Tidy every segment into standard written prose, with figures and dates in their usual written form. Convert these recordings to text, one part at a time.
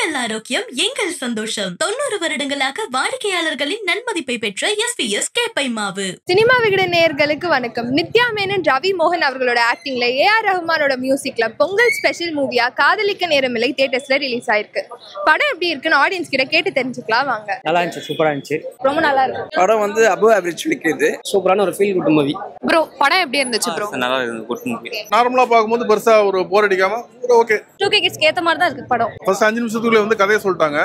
உங்கள் ஆரோக்கியம் எங்கள் சந்தோஷம். 90 வருடங்களாக வாடிக்கையாளர்களின் நன்மதிப்பை பெற்ற எஸ்பிஎஸ் கேப்பை மாவு. சினிமா விகடன் நேயர்களுக்கு வணக்கம். நித்யா மேனன், ரவி மோகன் அவர்களோட ஆக்டிங்ல ஏஆர் ரஹ்மானோட மியூசிக்ல பொங்கல் ஸ்பெஷல் மூவியா காதலிக்க நேரமில்லை தியேட்டர்ஸ்ல ரிலீஸ் ஆயிருக்கு. படம் எப்படி இருக்குன்னு ஆடியன்ஸ் கிட்ட கேட்டு தெரிஞ்சுக்கலாம் வாங்க. நல்லா இருந்துச்சு, சூப்பரா இருந்துச்சு, ரொம்ப நல்லா இருக்கு. படம் வந்து அபவ் ஆவரேஜ் விக்குது. சூப்பரான ஒரு ஃபீல் குட் மூவி. ப்ரோ படம் எப்படி இருந்துச்சு ப்ரோ? நல்லா இருக்கு, குட் மூவி. நார்மலா பாக்கும்போது பெருசா ஒரு போர் அடிக்காம ஓகே 2K கிட்ஸ்க்கு ஏத்த மாதிரி தான் இருக்கு படம். ஃபர்ஸ்ட் 5 நிமிஷத்துக்குள்ள வந்து கதையை சொல்லிட்டாங்க.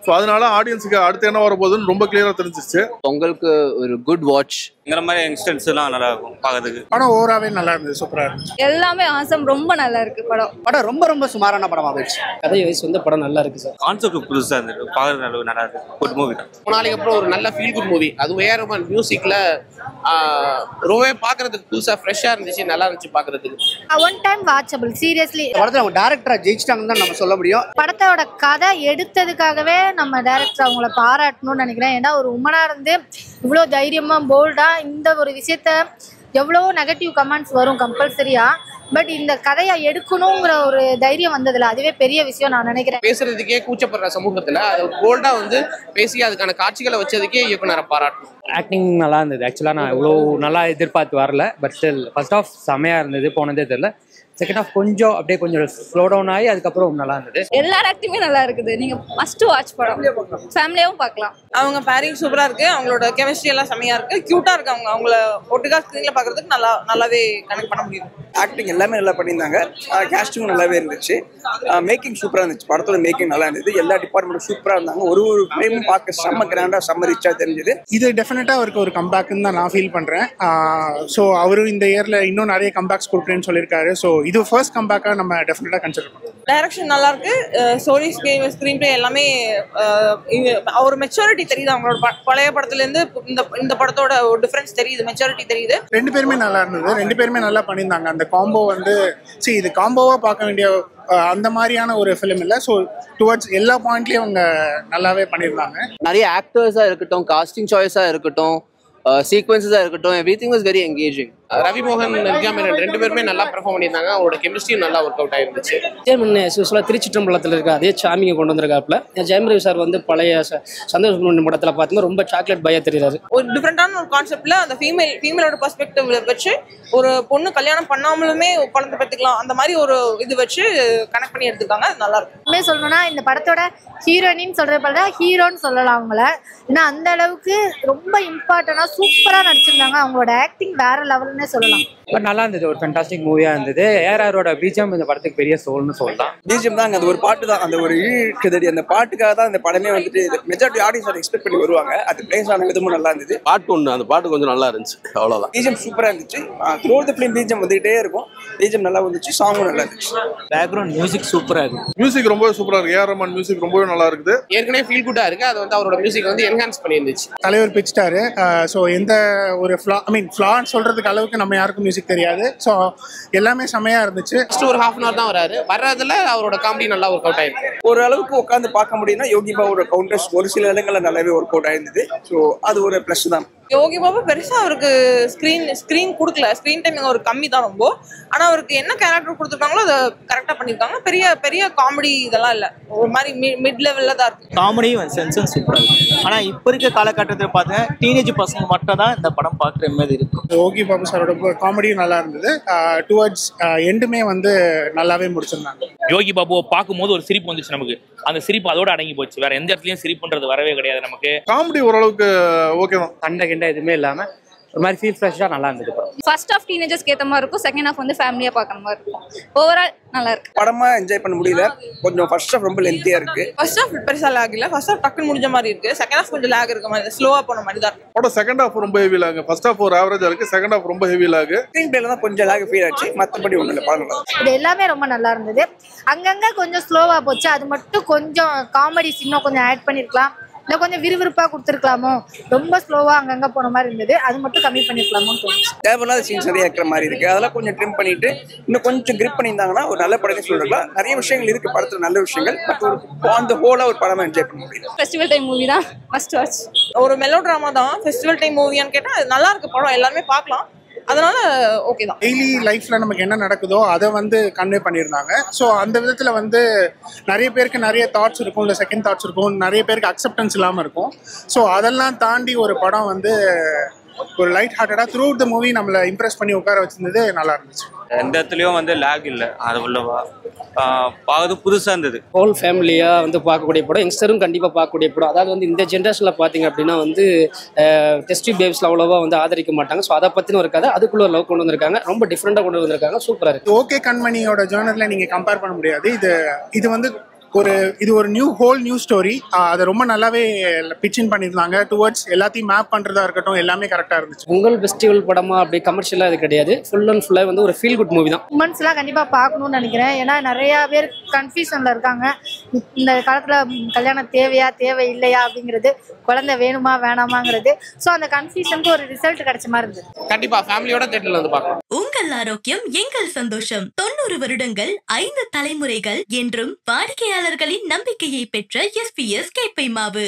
ஸோ அதனால ஆடியன்ஸுக்கு அடுத்து என்ன வர போகுதுன்னு ரொம்ப கிளியரா தெரிஞ்சிச்சு. பொங்கலுக்கு ஒரு குட் வாட்ச். இந்த மாதிரி யங்ஸ்டர்ஸ் எல்லாம் நல்லா இருக்கும் பார்க்கிறதுக்கு. படம் ஓவராவே நல்லா இருந்தது, சூப்பரா இருந்துச்சு. எல்லாமே ஆசம், ரொம்ப நல்லா இருக்கு படம். படம் ரொம்ப சுமாரான படமா போச்சு. கதை வைஸ் வந்து படம் நல்லா இருக்கு சார். கான்செப்ட் புதுசா இருந்தது, பார்க்கறது நல்லா இருக்கு, குட் மூவி தான். நாளைக்கு அப்புறம் ஒரு நல்ல ஃபீல் குட் மூவி. அது ஏஆர் ரஹ்மான் மியூசிக்ல ரொம்பவே பார்க்கறதுக்கு புதுசா ஃப்ரெஷ்ஷா இருந்துச்சு, நல்லா இருந்துச்சு பார்க்கறதுக்கு. One time watchable seriously. படத்துல அவங்க டைரக்டரா ஜெயிச்சிட்டாங்கன்னு தான் நம்ம சொல்ல முடியும். படத்தோட கதை எடுத்ததுக்காகவே நம்ம டைரக்டர் அவங்கள பாராட்டணும்னு நினைக்கிறேன். ஏன்னா ஒரு உமனா இருந்து இவ்வளோ தைரியமா போல்டா இந்த ஒரு விஷயத்த எவ்வளோ நெகட்டிவ் கமெண்ட்ஸ் வரும் கம்பல்சரியா, பட் இந்த கதையை எடுக்கணுங்கிற ஒரு தைரியம் வந்ததுல அதுவே பெரிய விஷயம் நான் நினைக்கிறேன். பேசுறதுக்கே கூச்சப்படுற சமூகத்துல அதை போல்டா வந்து பேசி அதுக்கான காட்சிகளை வச்சதுக்கே இயக்குனரை பாராட்டணும். ஆக்டிங் நல்லா இருந்தது. ஆக்சுவலாக நான் இவ்வளோ நல்லா எதிர்பார்த்து வரல, பட் ஸ்டில் ஃபர்ஸ்ட் ஆஃப் செமையாக இருந்தது, போனதே தெரியல. செகண்ட் ஆஃப் கொஞ்சம் அப்படியே கொஞ்சம் ஸ்லோ டவுன் ஆகி அதுக்கப்புறம் நல்லா இருந்தது. எல்லார் ஆக்டிங்குமே நல்லா இருக்குது. நீங்க மஸ்ட் வாட்ச் படம், ஃபேமிலியாவும் பார்க்கலாம். அவங்க பேரிங் சூப்பரா இருக்கு, அவங்களோட கெமிஸ்ட்ரி எல்லாம் செமையா இருக்கு, கியூட்டா இருக்கு. அவங்கள ஒட்டுக்கா ஸ்கிரீன்ல பாக்குறதுக்கு நல்லாவே கனெக்ட் பண்ண முடியும். ஆக்டிங் எல்லாமே நல்லா பண்ணியிருந்தாங்க. கேஸ்டிங்கும் நல்லாவே இருந்துச்சு. மேக்கிங் சூப்பரா இருந்துச்சு. படத்தோட மேக்கிங் நல்லா இருந்தது. எல்லா டிபார்ட்மெண்ட்டும் சூப்பரா இருந்தாங்க. ஒரு ஃப்ரேமும் பார்க்க செம்ம கிராண்டா செம்ம ரிச்சா தெரிஞ்சது. இது டெஃபினட்டா அவருக்கு ஒரு கம்பேக்னு தான் நான் ஃபீல் பண்றேன். ஸோ அவரும் இந்த இயர்ல இன்னும் நிறைய கம்பேக்ஸ் கொடுக்குறேன்னு சொல்லியிருக்காரு. ஸோ இது ஃபர்ஸ்ட் கம்பேக்கா நம்ம டெஃபினட்டா கன்சிடர் பண்ணுவோம். டைரக்ஷன் நல்லா இருக்கு, ஸ்டோரி ஸ்கிரீன் பிளே எல்லாமே ஒரு மெச்சூரிட்டி தெரியுது. அவங்களோட பழைய படத்துல இருந்து இந்த படத்தோட ஒரு டிஃபரன்ஸ் தெரியுது, மெச்சூரிட்டி தெரியுது. ரெண்டு பேருமே நல்லா இருந்தது, ரெண்டு பேருமே நல்லா பண்ணியிருந்தாங்க. அந்த காம்போ வந்து இது காம்போவா பார்க்க வேண்டிய அந்த மாதிரியான ஒரு ஃபிலிம் இல்லை. ஸோ டுவர்ட்ஸ் எல்லா பாயிண்ட்லயும் அவங்க நல்லாவே பண்ணியிருந்தாங்க. நிறைய ஆக்டர்ஸா இருக்கட்டும், காஸ்டிங் சாய்ஸா இருக்கட்டும், சீக்வன்ஸஸா இருக்கட்டும், everything was very engaging. Ravi மோகன், நித்யா மேனன் ரெண்டு பேருமே நல்லா பெர்ஃபார்ம் பண்ணியிருந்தாங்க. அவங்களோட கெமிஸ்ட்ரியும் நல்லா ஒர்க் அவுட் ஆயிருந்துச்சு. திருச்சிற்றம்பலத்தில் இருக்க அதே சாமியை கொண்டு வந்திருக்காப்புல. ஜெயம் ரவி சார் வந்து பழைய சந்தோஷ் படத்துல பார்த்தீங்கன்னா ரொம்ப சாக்லேட் பையா தெரியுறாரு. ஒரு டிஃப்ரெண்டான ஒரு கான்செப்ட்ல அந்த ஃபீமேலோட பெர்ஸ்பெக்டிவ்ல வச்சு ஒரு பொண்ணு கல்யாணம் பண்ணாமலுமே குழந்தை பெற்றுக்கலாம், அந்த மாதிரி ஒரு இது வச்சு கனெக்ட் பண்ணி எடுத்துருக்காங்க. அது நல்லா இருக்கும். உண்மையை சொல்லணும்னா இந்த படத்தோட ஹீரோயின்னு சொல்ற போல ஹீரோன்னு சொல்லலாம் அவங்கள. ஏன்னா அந்த அளவுக்கு ரொம்ப இம்பார்ட்டண்டா சூப்பரா நடிச்சிருந்தாங்க. அவங்களோட ஆக்டிங் வேற லெவல்னே சொல்லலாம். பட் நல்லா இருந்தது, ஒரு ஃபேண்டாஸ்டிக் மூவியா இருந்தது. ஏஆரோட பிஜிஎம் இந்த படத்துக்கு பெரிய சோல்னு சொல்லலாம். பிஜிஎம் தான் அந்த ஒரு பாட்டு தான், அந்த ஒரு இழுக்குதடி, அந்த பாட்டுக்காக தான் அந்த படமே வந்துட்டு மெஜாரிட்டி ஆடியன்ஸ் எக்ஸ்பெக்ட் பண்ணி வருவாங்க. அது பிளேஸ் ஆன விதமும் நல்லா இருந்தது. பாட்டு ஒன்று, அந்த பாட்டு கொஞ்சம் நல்லா இருந்துச்சு, அவ்வளோதான். பிஜிஎம் சூப்பரா இருந்துச்சு. த்ரூஅவுட் தி ஃபிலிம் பிஜிஎம் வந்துகிட்டே இருக்கும். பிஜிஎம் நல்லா வந்துச்சு, சாங்கும் நல்லா இருந்துச்சு. பேக்ரவுண்ட் மியூசிக் சூப்பரா இருக்கு. மியூசிக் ரொம்ப சூப்பரா இருக்கு. ஏஆர் ரஹ்மான் மியூசிக் ரொம்பவே நல்லா இருக்குது. ஏற்கனவே ஃபீல் குட்டா இருக்கு. அது வந்து அவரோட மியூசிக் வந்து என்ஹான்ஸ் பண்ணியிருந்துச்சு. தலைவர் பிச்சிட்டாரு. ஸோ எந்த ஒரு ஃப்ளான்னு சொல்றதுக்கு அளவுக்கு நம்ம யாருக்கும் மியூசிக் தெரியாது. ஸோ எல்லாமே செமையா இருந்துச்சு. ஃபர்ஸ்ட் ஒரு ஹாஃப் அன் அவர் தான் வராரு. வர்றதுல அவரோட காமெடி நல்லா ஒர்க் அவுட் ஆயிருக்கு. ஒரு அளவுக்கு உட்காந்து பார்க்க முடியும்னா யோகி பாபுவோட கவுண்டர்ஸ் ஒரு சில இடங்கள்ல நல்லாவே ஒர்க் அவுட் ஆயிருந்தது. ஸோ அது ஒரு ப்ளஸ் தான். யோகி பாபு பெருசா அவருக்கு ஸ்கிரீன் கொடுக்கல, ஸ்கிரீன் டைம் ஒரு கம்மி தான் ரொம்ப. ஆனா அவருக்கு என்ன கேரக்டர் கொடுத்துருக்காங்களோ அதை கரெக்டா பண்ணிருக்காங்க. பெரிய காமெடி இதெல்லாம் இல்ல, ஒரு மாதிரி மிட் லெவல்ல தான் இருக்கு. காமெடியும் சென்ஸும் சூப்பரா இருக்கு. ஆனா இப்ப இருக்க காலகட்டத்தில் பார்த்தீங்கன்னா டீனேஜ் பசங்க மட்டும் தான் இந்த படம் பார்க்குற மாதிரி இருக்கும். யோகி பாபு சாரோட காமெடியும் நல்லா இருந்தது. டுவர்ட்ஸ் எண்டுமே வந்து நல்லாவே முடிச்சிருந்தாங்க. யோகி பாபுவை பார்க்கும்போது ஒரு சிரிப்பு வந்துச்சு நமக்கு. அந்த சிரிப்பு அதோட அடங்கி போச்சு. வேற எந்த இடத்துலயும் சிரிப்புன்றது வரவே கிடையாது நமக்கு. காமெடி ஓரளவுக்கு ஓகே தான். சண்டை கிண்டை எதுவுமே இல்லாம ஒரு மாதிரி ஃபீல் ஃப்ரெஷ்ஷாக நல்லா இருந்தது படம். ஃபர்ஸ்ட் ஆஃப் டீனேஜர்ஸ்க்கு ஏற்ற மாதிரி இருக்கும், செகண்ட் ஆஃப் வந்து ஃபேமிலியா பார்க்குற மாதிரி இருக்கும். ஓவரால் நல்லா இருக்கு. படமா என்ஜாய் பண்ண முடியல. கொஞ்சம் ஃபர்ஸ்ட் ஆஃப் ரொம்ப லென்த்தியா இருக்கு. ஃபர்ஸ்ட் ஆஃப் பெருசா லாக் இல்ல, ஃபர்ஸ்ட் ஆஃப் டக்குன்னு முடிஞ்ச மாதிரி இருக்கு. செகண்ட் ஆஃப் கொஞ்சம் லாக் இருக்க மாதிரி, ஸ்லோவா போன மாதிரி தான் இருக்கு. படம் செகண்ட் ஹாஃப் ரொம்ப ஹெவி லாக். ஃபர்ஸ்ட் ஹாஃப் ஒரு ஆவரேஜா இருக்கு, செகண்ட் ஹாஃப் ரொம்ப ஹெவி லாக். ஸ்கிரீன் பிளேல தான் கொஞ்சம் லாக் ஃபீல் ஆச்சு, மத்தபடி ஒண்ணும் இல்ல. படம் இது எல்லாமே ரொம்ப நல்லா இருந்தது. அங்கங்க கொஞ்சம் ஸ்லோவா போச்சு, அது மட்டும் கொஞ்சம் காமெடி இன்னும் கொஞ்சம் ஆட் பண்ணிருக்கலாம். இல்லை கொஞ்சம் விறுவிறுப்பாக கொடுத்துருக்கலாமோ, ரொம்ப ஸ்லோவாக அங்கங்கே போன மாதிரி இருந்தது, அது மட்டும் கம்மி பண்ணிருக்கலாமோன்னு தோணுச்சு. தேவையில்லாத சீன்ஸ் நிறைய இருக்கிற மாதிரி இருக்கு. அதெல்லாம் கொஞ்சம் ட்ரிம் பண்ணிட்டு இன்னும் கொஞ்சம் கிரிப் பண்ணியிருந்தாங்கன்னா ஒரு நல்ல படத்தை சொல்லிருக்கலாம். நிறைய விஷயங்கள் இருக்கு படத்துல, நல்ல விஷயங்கள். பட் ஒரு அந்த ஹோலா ஒரு படமா என்ஜாய் பண்ண முடியல. ஃபெஸ்டிவல் டைம் மூவி தான், மஸ்ட் வாட்ச். ஒரு மெலோ டிராமா தான். ஃபெஸ்டிவல் டைம் மூவியான்னு கேட்டால் நல்லா இருக்கு படம், எல்லாருமே பார்க்கலாம். அதனால ஓகே தான். டெய்லி லைஃப்ல நமக்கு என்ன நடக்குதோ அதை வந்து கன்வே பண்ணியிருந்தாங்க. ஸோ அந்த விதத்துல வந்து நிறைய பேருக்கு நிறைய தாட்ஸ் இருக்கும், இல்லை செகண்ட் தாட்ஸ் இருக்கும், நிறைய பேருக்கு அக்செப்டன்ஸ் இல்லாமல் இருக்கும். ஸோ அதெல்லாம் தாண்டி ஒரு படம் வந்து ஒரு லைட் ஹார்ட்டடாக த்ரூ அவுட் த மூவி நம்மளை இம்ப்ரெஸ் பண்ணி உட்கார வச்சிருந்தது நல்லா இருந்துச்சு. எந்த இடத்துலையும் வந்து லேக் இல்லை, அது உள்ளவா பார்க்கறது புதுசாக இருந்தது. ஹோல் ஃபேமிலியாக வந்து பார்க்கக்கூடிய படம், யங்ஸ்டரும் கண்டிப்பாக பார்க்கக்கூடிய படம். அதாவது வந்து இந்த ஜென்ரேஷனில் பார்த்தீங்க அப்படின்னா வந்து டெஸ்ட் பேப்ஸில் அவ்வளோவா வந்து ஆதரிக்க மாட்டாங்க. ஸோ அதை பற்றின ஒரு கதை, அதுக்குள்ள ஒரு லவ் கொண்டு வந்திருக்காங்க, ரொம்ப டிஃப்ரெண்ட்டாக கொண்டு வந்திருக்காங்க, சூப்பராக இருக்குது. ஓகே கண்மணியோட ஜேர்னலில் நீங்கள் கம்பேர் பண்ண முடியாது. இது வந்து இது ஒரு ஹோல் நியூ ஸ்டோரி. அதை ரொம்ப நல்லாவே பிச்சின் பண்ணியிருந்தாங்க. டுவர்ட்ஸ் எல்லாத்தையும் மேப் பண்ணுறதா இருக்கட்டும், எல்லாமே கரெக்டாக இருந்துச்சு. பொங்கல் ஃபெஸ்டிவல் படமா அப்படி கமர்ஷியலாக இது கிடையாது, ஃபுல் அண்ட் ஃபுல்லாக வந்து ஒரு ஃபீல் குட் மூவி தான். உமன்ஸ்லாம் கண்டிப்பாக பார்க்கணும்னு நினைக்கிறேன். ஏன்னா நிறையா பேர் கன்ஃபியூஷனில் இருக்காங்க. இந்த காலத்தில் கல்யாணம் தேவையா தேவை இல்லையா அப்படிங்கிறது, குழந்தை வேணுமா வேணாமாங்கிறது. ஸோ அந்த கன்ஃபியூஷனுக்கு ஒரு ரிசல்ட் கிடைச்ச மாதிரி இருந்தது. கண்டிப்பா ஃபேமிலியோட தியேட்டர்ல வந்து பார்க்கலாம். உங்கள் ஆரோக்கியம் எங்கள் சந்தோஷம். 90 வருடங்கள் 5 தலைமுறைகள் என்றும் வாடிக்கையாளர்களின் நம்பிக்கையை பெற்ற SPS கேப்பை மாவு.